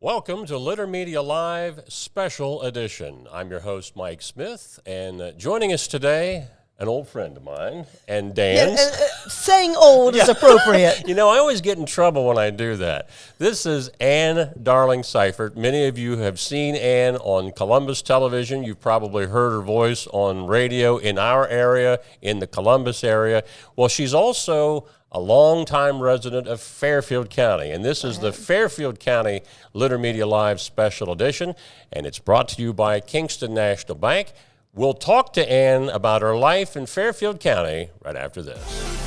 Welcome to Litter Media Live Special Edition. I'm your host, Mike Smith, and joining us today, an old friend of mine, and Dan's. Saying old is appropriate. You know, I always get in trouble when I do that. This is Darling Cyphert. Many of you have seen Ann on Columbus television. You've probably heard her voice on radio in our area, in the Columbus area. Well, she's also a longtime resident of Fairfield County, and this is the Fairfield County Litter Media Live Special Edition, and it's brought to you by Kingston National Bank. We'll talk to Ann about her life in Fairfield County right after this.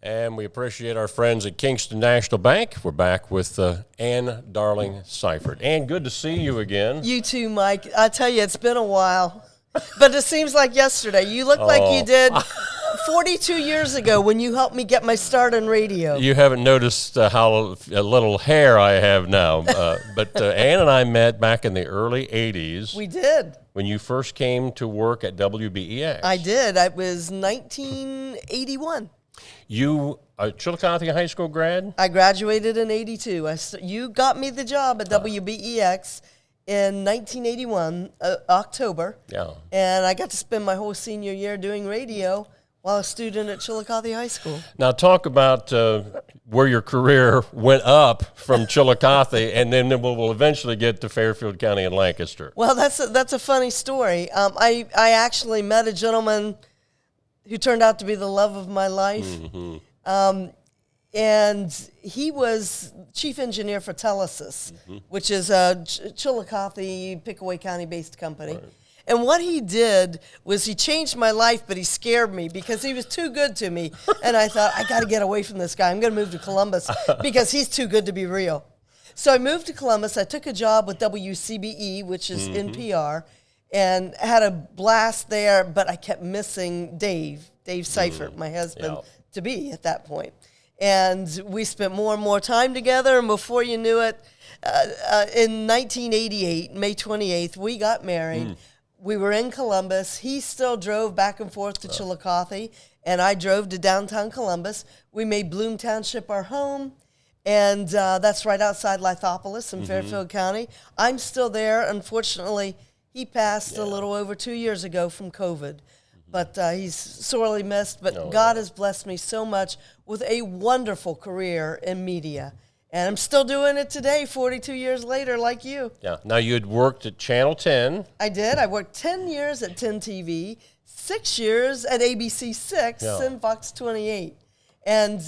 And we appreciate our friends at Kingston National Bank. We're back with Ann Darling Cyphert. Ann, good to see you again. You too, Mike. I tell you, it's been a while. But it seems like yesterday. You look like you did 42 years ago when you helped me get my start on radio. You haven't noticed how little hair I have now. But Ann and I met back in the early 80s. We did. When you first came to work at WBEX. I did. It was 1981. You a Chillicothe High School grad? I graduated in 82. You got me the job at WBEX in 1981, October. Yeah. And I got to spend my whole senior year doing radio while a student at Chillicothe High School. Now talk about where your career went up from Chillicothe, and then we'll eventually get to Fairfield County and Lancaster. Well, that's a funny story. I actually met a gentleman who turned out to be the love of my life. Mm-hmm. And he was chief engineer for Telesis, which is a Chillicothe, Pickaway County-based company. Right. And what he did was he changed my life, but he scared me because he was too good to me. And I thought, I got to get away from this guy. I'm going to move to Columbus because he's too good to be real. So I moved to Columbus. I took a job with WCBE, which is NPR, and had a blast there, but I kept missing Dave Cyphert, my husband, to be at that point. And we spent more and more time together, and before you knew it, in 1988, May 28th, we got married. We were in Columbus. He still drove back and forth to Chillicothe, and I drove to downtown Columbus. We made Bloom Township our home, and that's right outside Lithopolis in Fairfield County. I'm still there. Unfortunately, he passed a little over 2 years ago from COVID, but he's sorely missed. But God has blessed me so much with a wonderful career in media. And I'm still doing it today, 42 years later, like you. Yeah. Now, you had worked at Channel 10. I did. I worked 10 years at 10 TV, 6 years at ABC 6 and Fox 28. And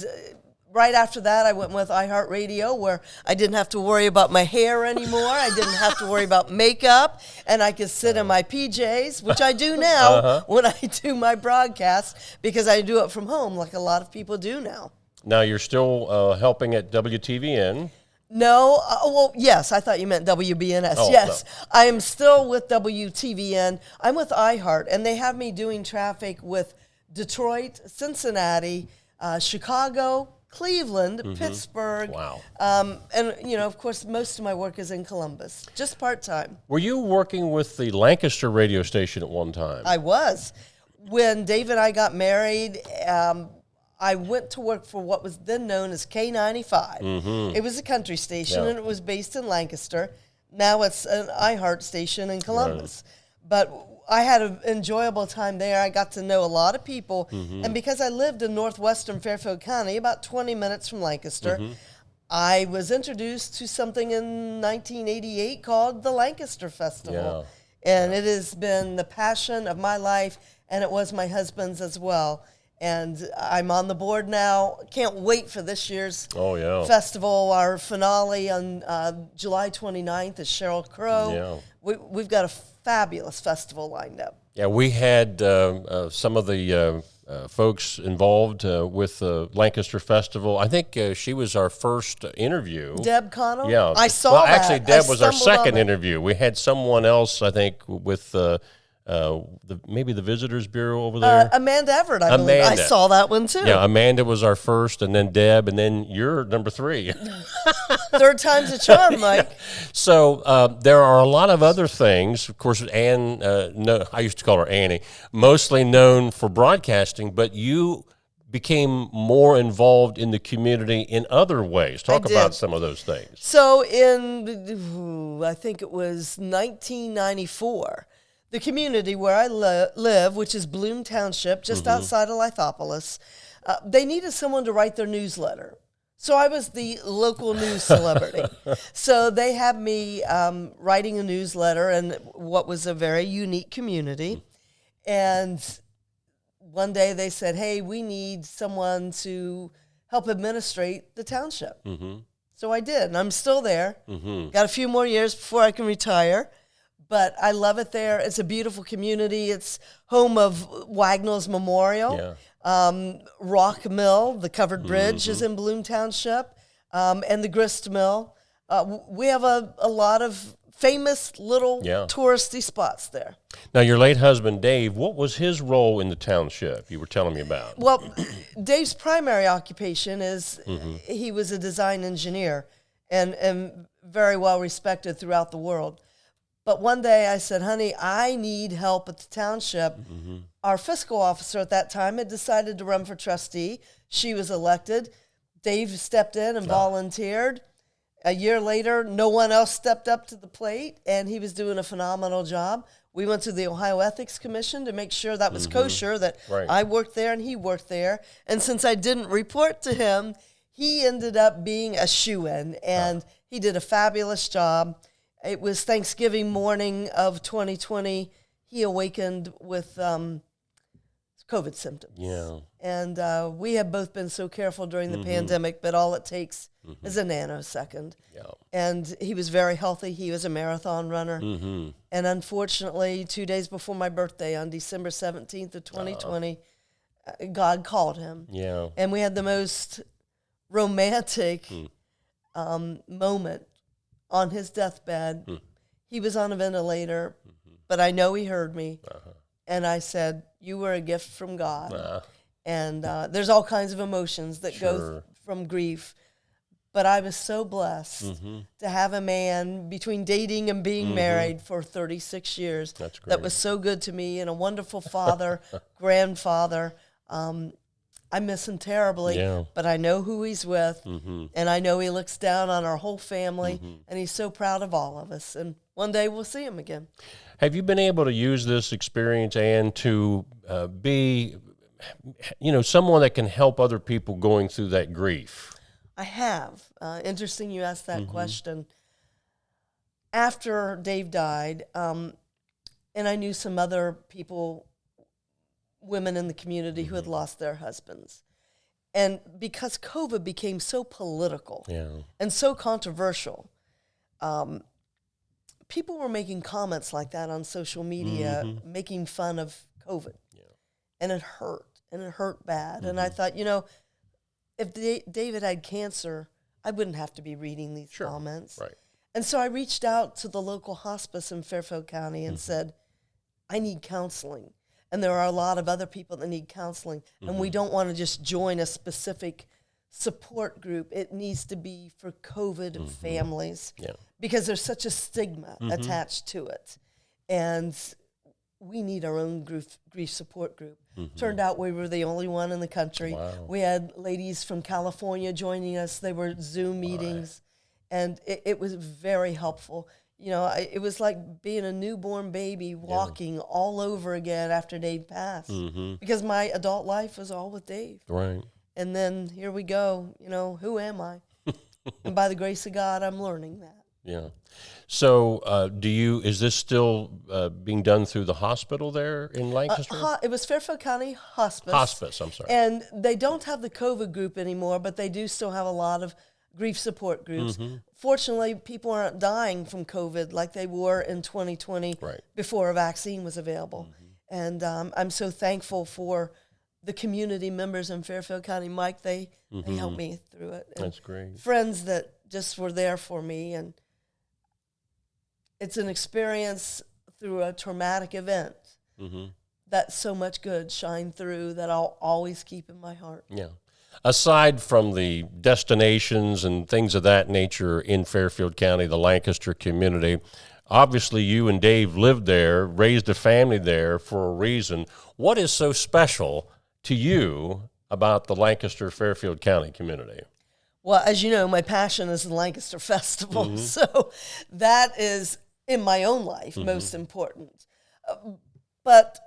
right after that, I went with iHeartRadio, where I didn't have to worry about my hair anymore. I didn't have to worry about makeup, and I could sit in my PJs, which I do now when I do my broadcast, because I do it from home like a lot of people do now. Now, you're still helping at WTVN. No, well, yes, I thought you meant WBNS. Yes, no. I am still with WTVN. I'm with iHeart, and they have me doing traffic with Detroit, Cincinnati, Chicago, Cleveland, Pittsburgh, and, you know, of course, most of my work is in Columbus, just part-time. Were you working with the Lancaster radio station at one time? I was. When Dave and I got married, I went to work for what was then known as K95. It was a country station, and it was based in Lancaster. Now it's an iHeart station in Columbus. Right. But I had an enjoyable time there. I got to know a lot of people. And because I lived in northwestern Fairfield County, about 20 minutes from Lancaster, I was introduced to something in 1988 called the Lancaster Festival. And it has been the passion of my life, and it was my husband's as well. And I'm on the board now. Can't wait for this year's festival. Our finale on July 29th is Sheryl Crow. We've got a fabulous festival lined up. Yeah, we had some of the folks involved with the Lancaster Festival. I think she was our first interview. Deb Connell? Yeah. I saw that. Actually, Deb was our second interview. We had someone else, I think, with maybe the Visitors Bureau over there. Amanda Everett, I believe. I saw that one too. Yeah, Amanda was our first, and then Deb, and then you're number 3. Third time's a charm, Mike. So there are a lot of other things. Of course, Ann, no, I used to call her Annie, mostly known for broadcasting, but you became more involved in the community in other ways. Talk about some of those things. So I think it was 1994, the community where I live, which is Bloom Township, just outside of Lithopolis, they needed someone to write their newsletter. So I was the local news celebrity. So they had me writing a newsletter in what was a very unique community. And one day they said, hey, we need someone to help administrate the township. So I did, and I'm still there. Got a few more years before I can retire, but I love it there. It's a beautiful community. It's home of Wagnall's Memorial. Rock Mill, the covered bridge, is in Bloom Township, and the grist mill. We have a lot of famous little touristy spots there. Now, your late husband, Dave, what was his role in the township you were telling me about? Well, Dave's primary occupation is he was a design engineer and very well respected throughout the world. But one day I said, honey, I need help at the township. Our fiscal officer at that time had decided to run for trustee. She was elected. Dave stepped in and volunteered. A year later, no one else stepped up to the plate, and he was doing a phenomenal job. We went to the Ohio Ethics Commission to make sure that was kosher, that I worked there and he worked there. And since I didn't report to him, he ended up being a shoo-in, and he did a fabulous job. It was Thanksgiving morning of 2020. He awakened with COVID symptoms. And we have both been so careful during the pandemic, but all it takes is a nanosecond. And he was very healthy. He was a marathon runner. And unfortunately, 2 days before my birthday, on December 17th of 2020, God called him. And we had the most romantic moment on his deathbed. He was on a ventilator, but I know he heard me. And I said, you were a gift from God. And there's all kinds of emotions that go from grief. But I was so blessed to have a man between dating and being married for 36 years that was so good to me, and a wonderful father, grandfather. I miss him terribly, but I know who he's with, and I know he looks down on our whole family, and he's so proud of all of us. And one day we'll see him again. Have you been able to use this experience, Ann, to be, someone that can help other people going through that grief? I have. Interesting you asked that question. After Dave died, and I knew some other people, women in the community who had lost their husbands. And because COVID became so political and so controversial, people were making comments like that on social media, making fun of COVID. And it hurt bad. And I thought, if David had cancer, I wouldn't have to be reading these comments. And so I reached out to the local hospice in Fairfield County and said, I need counseling. And there are a lot of other people that need counseling. And we don't want to just join a specific support group. It needs to be for COVID families because there's such a stigma attached to it. And we need our own grief support group. Turned out we were the only one in the country. We had ladies from California joining us. They were Zoom meetings, and it was very helpful. It was like being a newborn baby walking all over again after Dave passed, because my adult life was all with Dave. And then here we go. Who am I? And by the grace of God, I'm learning that. So is this still being done through the hospital there in Lancaster? It was Fairfield County Hospice. Hospice, I'm sorry. And they don't have the COVID group anymore, but they do still have a lot of grief support groups. Fortunately, people aren't dying from COVID like they were in 2020 before a vaccine was available. And I'm so thankful for the community members in Fairfield County. Mike, they helped me through it. And that's great. Friends that just were there for me. And it's an experience through a traumatic event. that so much good shine through that I'll always keep in my heart. Yeah. Aside from the destinations and things of that nature in Fairfield County, the Lancaster community, obviously you and Dave lived there, raised a family there for a reason. What is so special to you about the Lancaster Fairfield County community? Well, as you know, my passion is the Lancaster Festival, so that is, in my own life, most important. But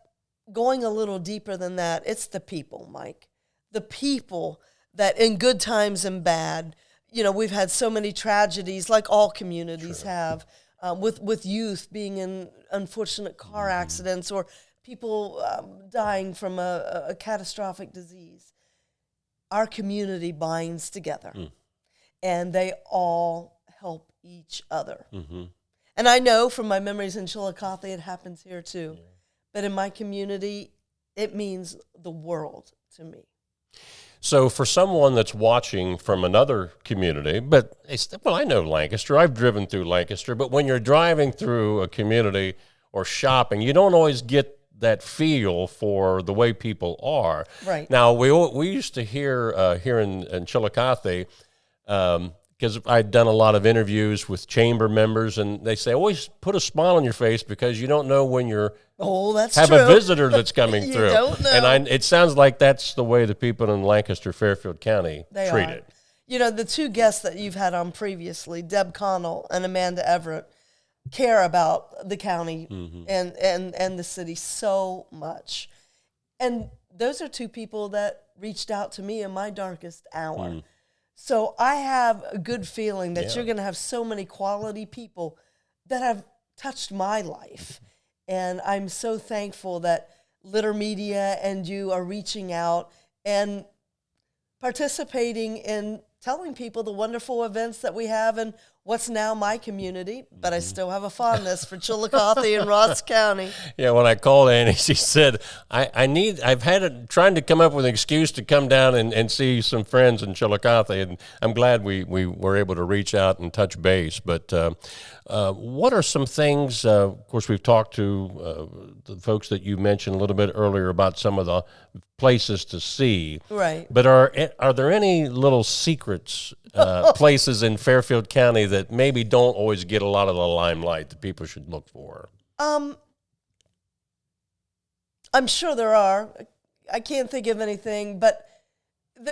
going a little deeper than that, it's the people, Mike. The people that in good times and bad, you know, we've had so many tragedies like all communities have, with youth being in unfortunate car accidents or people dying from a catastrophic disease. Our community binds together and they all help each other. And I know from my memories in Chillicothe, it happens here too. Yeah. But in my community, it means the world to me. So for someone that's watching from another community, but well, I know Lancaster. I've driven through Lancaster, but when you're driving through a community or shopping, you don't always get that feel for the way people are. Right. Now, we used to hear here in Chillicothe, because I'd done a lot of interviews with chamber members, and they say, always put a smile on your face because you don't know when you're have a visitor that's coming you through. Don't know. And it sounds like that's the way the people in Lancaster, Fairfield County treat it. You know, the two guests that you've had on previously, Deb Connell and Amanda Everett, care about the county and the city so much. And those are two people that reached out to me in my darkest hour. So I have a good feeling that you're going to have so many quality people that have touched my life. And I'm so thankful that Litter Media and you are reaching out and participating in telling people the wonderful events that we have in what's now my community, but I still have a fondness for Chillicothe and Ross County. Yeah, when I called Annie, she said, I've had trying to come up with an excuse to come down and see some friends in Chillicothe, and I'm glad we were able to reach out and touch base. But what are some things, of course, we've talked to the folks that you mentioned a little bit earlier about some of the places to see. Right. But are there any little secrets, places in Fairfield County that maybe don't always get a lot of the limelight that people should look for? I'm sure there are. I can't think of anything, but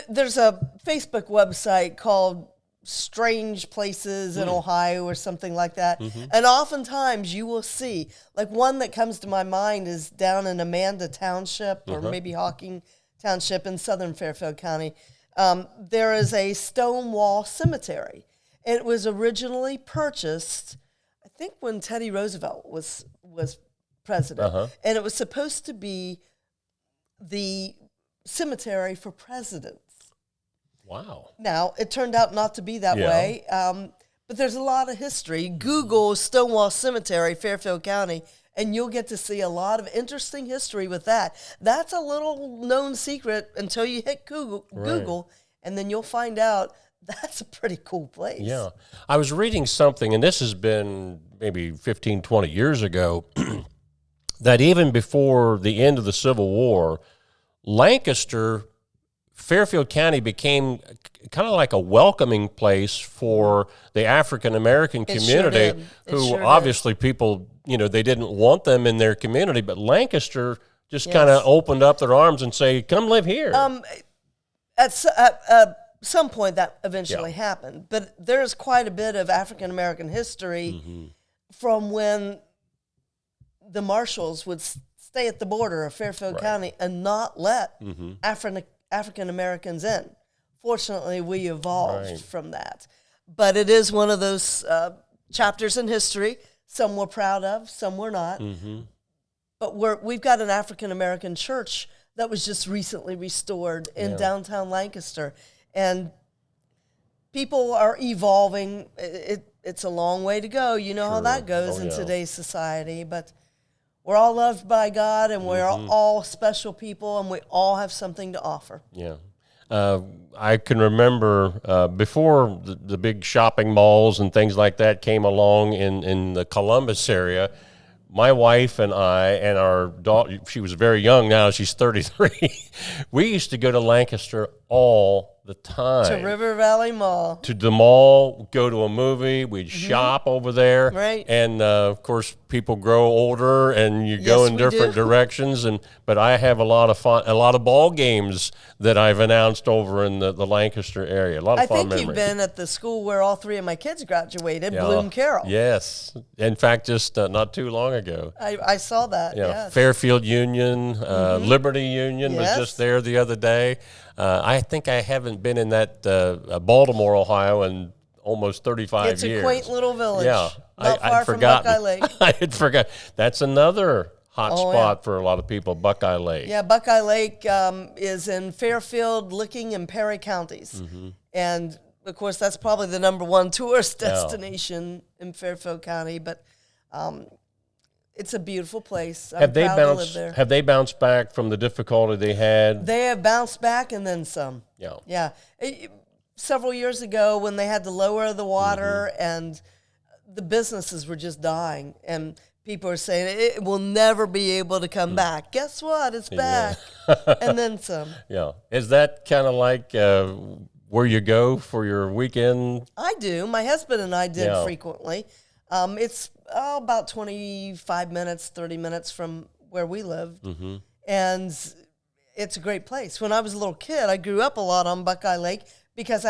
there's a Facebook website called Strange Places in Ohio or something like that. And oftentimes you will see, like one that comes to my mind is down in Amanda Township or maybe Hawking Township in southern Fairfield County. There is a stone wall cemetery. It was originally purchased, I think, when Teddy Roosevelt was president. And it was supposed to be the cemetery for presidents. Wow. Now, it turned out not to be that way, but there's a lot of history. Google Stonewall Cemetery, Fairfield County, and you'll get to see a lot of interesting history with that. That's a little known secret until you hit Google, and then you'll find out that's a pretty cool place. Yeah. I was reading something, and this has been maybe 15, 20 years ago, that even before the end of the Civil War, Lancaster, Fairfield County became kind of like a welcoming place for the African-American community, who obviously people, they didn't want them in their community, but Lancaster just kind of opened up their arms and say, come live here. At some point that eventually happened, but there's quite a bit of African-American history from when the marshals would stay at the border of Fairfield County and not let African Americans in. Fortunately, we evolved from that. But it is one of those chapters in history. Some we're proud of, some we're not. But we've got an African American church that was just recently restored in downtown Lancaster. And people are evolving. It's a long way to go. You know how that goes in today's society. But we're all loved by God, and we're all special people, and we all have something to offer. Yeah. I can remember before the big shopping malls and things like that came along in the Columbus area, my wife and I and our daughter, she was very young now, she's 33, we used to go to Lancaster all the time. To River Valley Mall. To the mall, go to a movie, we'd shop over there. Right. And, of course, people grow older and you go in different directions. But I have a lot of fun, a lot of ball games that I've announced over in the Lancaster area. A lot of fun memories. I think you've been at the school where all three of my kids graduated, Bloom Carroll. Yes. In fact, just not too long ago. I saw that, yes. Fairfield Union, Liberty Union was just there the other day. I think I haven't been in that Baltimore, Ohio in almost 35 years. It's a quaint little village. Yeah. Not far from Buckeye Lake. I had forgot. That's another hot spot for a lot of people, Buckeye Lake. Yeah, Buckeye Lake is in Fairfield, Licking, and Perry counties. And, of course, that's probably the #1 tourist destination in Fairfield County. But it's a beautiful place. I'm proud to live there. Have they bounced back from the difficulty they had? They have bounced back and then some. Yeah. Yeah. Several years ago when they had to lower the water and the businesses were just dying and people are saying it will never be able to come back. Guess what? It's back. And then some. Yeah. Is that kind of like where you go for your weekend? I do. My husband and I did frequently. It's about 25 minutes, 30 minutes from where we lived. And it's a great place. When I was a little kid, I grew up a lot on Buckeye Lake because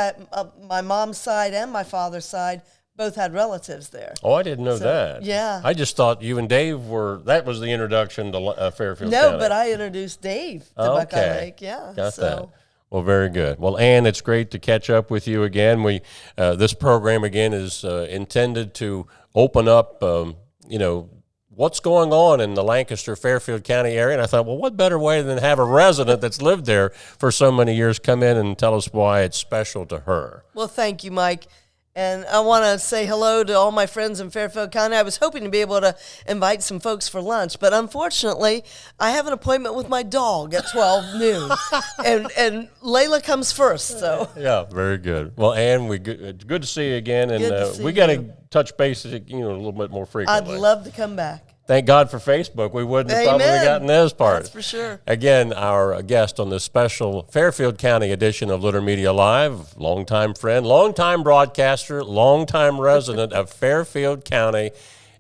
my mom's side and my father's side both had relatives there. Oh, I didn't know that. Yeah. I just thought you and Dave that was the introduction to Fairfield County. County. No, but I introduced Dave to Buckeye Lake. Yeah. Got that. Well, very good. Well, Ann, it's great to catch up with you again. This program, again, is intended to open up, what's going on in the Lancaster, Fairfield County area. And I thought, well, what better way than have a resident that's lived there for so many years come in and tell us why it's special to her. Well, thank you, Mike. And I want to say hello to all my friends in Fairfield County. I was hoping to be able to invite some folks for lunch, but unfortunately, I have an appointment with my dog at 12 noon, and Layla comes first. So yeah, very good. Well, Ann, it's good to see you again, and we got to touch base, a little bit more frequently. I'd love to come back. Thank God for Facebook. We wouldn't have probably gotten this part. That's for sure. Again, our guest on this special Fairfield County edition of Litter Media Live, longtime friend, longtime broadcaster, longtime resident of Fairfield County,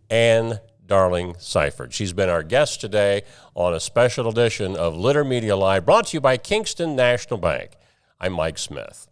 Ann Darling Cyphert. She's been our guest today on a special edition of Litter Media Live, brought to you by Kingston National Bank. I'm Mike Smith.